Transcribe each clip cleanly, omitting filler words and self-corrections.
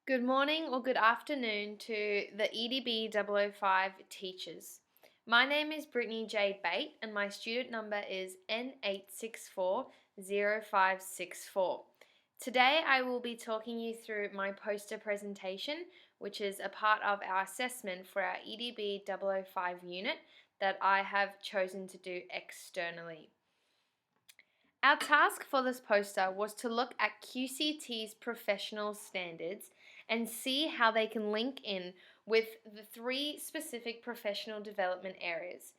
Good morning or good afternoon to the EDB005 teachers. My name is Brittany-Jade Bate and my student number is N8640564. Today I will be talking you through my poster presentation, which is a part of our assessment for our EDB005 unit that I have chosen to do externally. Our task for this poster was to look at QCT's professional standards and see how they can link in with the three specific professional development areas.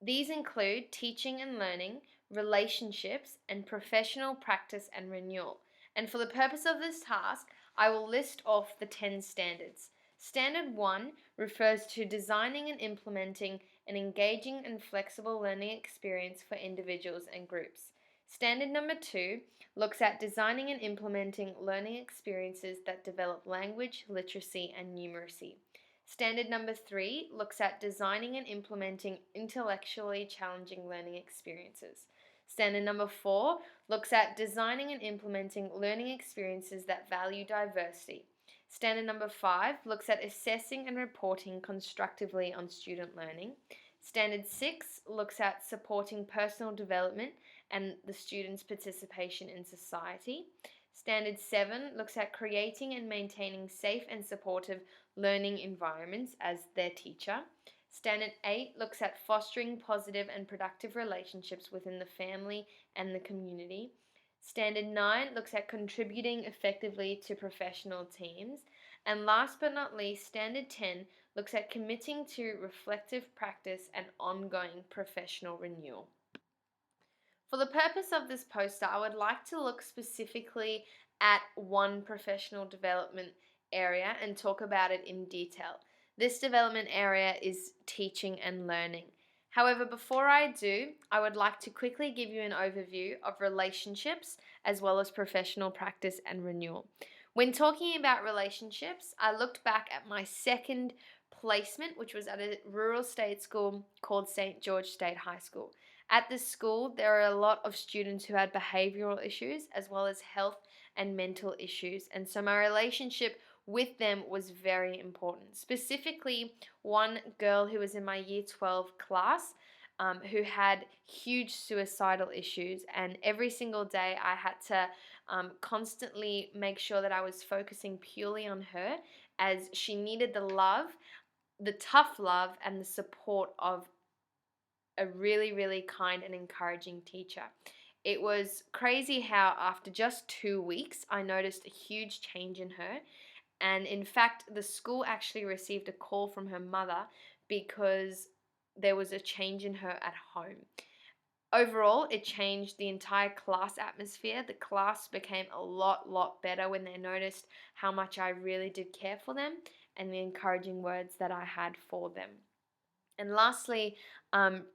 These include teaching and learning, relationships, and professional practice and renewal. And for the purpose of this task, I will list off the 10 standards. Standard 1 refers to designing and implementing an engaging and flexible learning experience for individuals and groups. Standard number 2 looks at designing and implementing learning experiences that develop language, literacy, and numeracy. Standard number 3 looks at designing and implementing intellectually challenging learning experiences. Standard number 4 looks at designing and implementing learning experiences that value diversity. Standard number 5 looks at assessing and reporting constructively on student learning. Standard 6 looks at supporting personal development and the student's participation in society. Standard 7 looks at creating and maintaining safe and supportive learning environments as their teacher. Standard 8 looks at fostering positive and productive relationships within the family and the community. Standard 9 looks at contributing effectively to professional teams. And last but not least, Standard 10 looks at committing to reflective practice and ongoing professional renewal. For the purpose of this poster, I would like to look specifically at one professional development area and talk about it in detail. This development area is teaching and learning. However, before I do, I would like to quickly give you an overview of relationships as well as professional practice and renewal. When talking about relationships, I looked back at my second placement, which was at a rural state school called St. George State High School. At this school, there are a lot of students who had behavioral issues as well as health and mental issues, and so my relationship with them was very important. Specifically, one girl who was in my Year 12 class who had huge suicidal issues, and every single day I had to constantly make sure that I was focusing purely on her, as she needed the love, the tough love, and the support of a really, really kind and encouraging teacher. It was crazy how after just 2 weeks I noticed a huge change in her, and in fact the school actually received a call from her mother because there was a change in her at home. Overall, it changed the entire class atmosphere. The class became a lot better when they noticed how much I really did care for them and the encouraging words that I had for them. And lastly,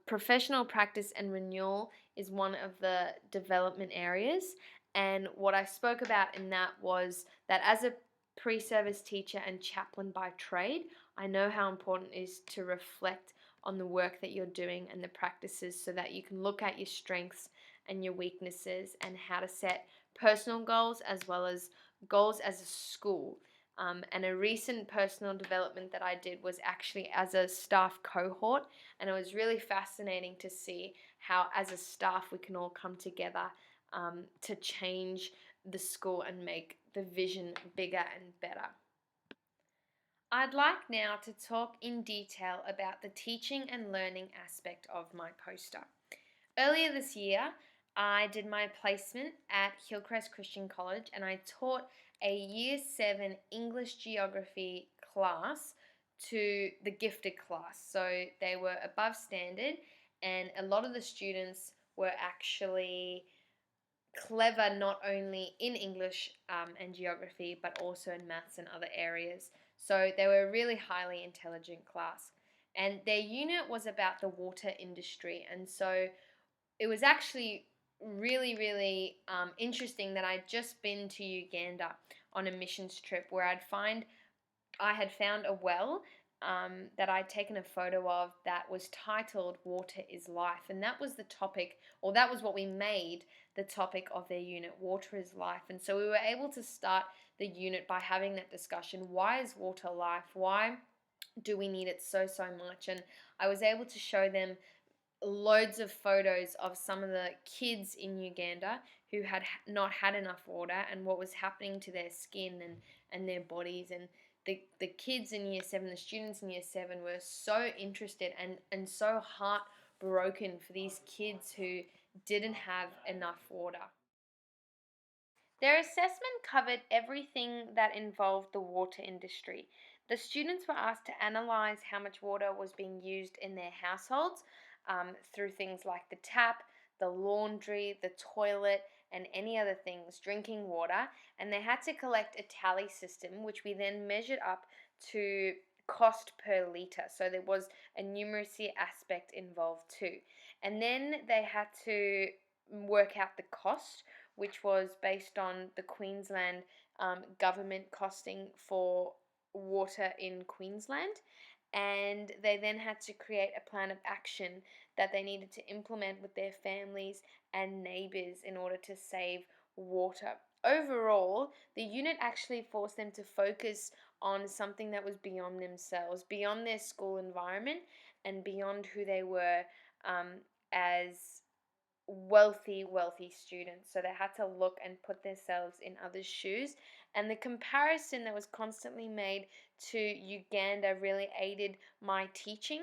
professional practice and renewal is one of the development areas. And what I spoke about in that was that as a pre-service teacher and chaplain by trade, I know how important it is to reflect on the work that you're doing and the practices so that you can look at your strengths and your weaknesses and how to set personal goals as well as goals as a school. And a recent personal development that I did was actually as a staff cohort, and it was really fascinating to see how as a staff we can all come together to change the school and make the vision bigger and better. I'd like now to talk in detail about the teaching and learning aspect of my poster. Earlier this year, I did my placement at Hillcrest Christian College and I taught a Year 7 English Geography class to the gifted class. So they were above standard, and a lot of the students were actually clever not only in English and geography but also in maths and other areas. So they were a really highly intelligent class. And their unit was about the water industry, and so it was actually really interesting that I'd just been to Uganda on a missions trip where I had found a well that I'd taken a photo of that was titled Water is Life. And that was the topic, or that was what we made the topic of their unit, Water is Life. And so we were able to start the unit by having that discussion. Why is water life? Why do we need it so much? And I was able to show them loads of photos of some of the kids in Uganda who had not had enough water and what was happening to their skin and their bodies. And the kids in year 7, the students in year 7 were so interested and so heartbroken for these kids who didn't have enough water. Their assessment covered everything that involved the water industry. The students were asked to analyze how much water was being used in their households through things like the tap, the laundry, the toilet, and any other things, drinking water. And they had to collect a tally system, which we then measured up to cost per litre. So there was a numeracy aspect involved too. And then they had to work out the cost, which was based on the Queensland government costing for water in Queensland. And they then had to create a plan of action that they needed to implement with their families and neighbours in order to save water. Overall, the unit actually forced them to focus on something that was beyond themselves, beyond their school environment, and beyond who they were as wealthy students. So they had to look and put themselves in others' shoes. And the comparison that was constantly made to Uganda really aided my teaching,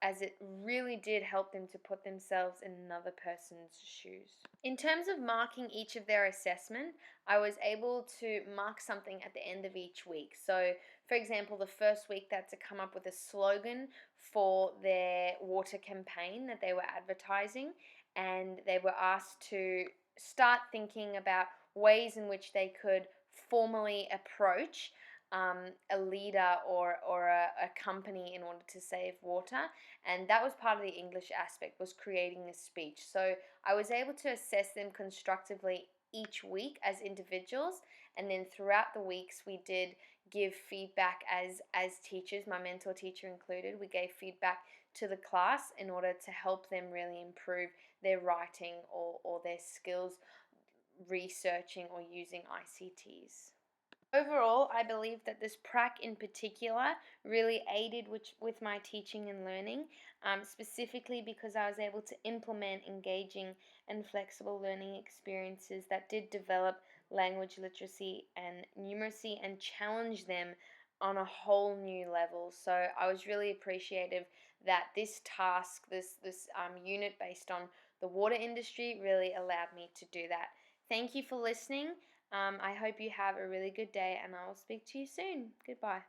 as it really did help them to put themselves in another person's shoes. In terms of marking each of their assessment, I was able to mark something at the end of each week. So, for example, the first week, that's to come up with a slogan for their water campaign that they were advertising, and they were asked to start thinking about ways in which they could formally approach a leader or a company in order to save water. And that was part of the English aspect, was creating this speech. So I was able to assess them constructively each week as individuals, and then throughout the weeks we did give feedback as teachers, my mentor teacher included. We gave feedback to the class in order to help them really improve their writing or their skills researching or using ICTs. Overall, I believe that this prac in particular really aided with my teaching and learning, specifically because I was able to implement engaging and flexible learning experiences that did develop language literacy and numeracy and challenge them on a whole new level. So I was really appreciative that this task, this unit based on the water industry, really allowed me to do that. Thank you for listening. I hope you have a really good day, and I will speak to you soon. Goodbye.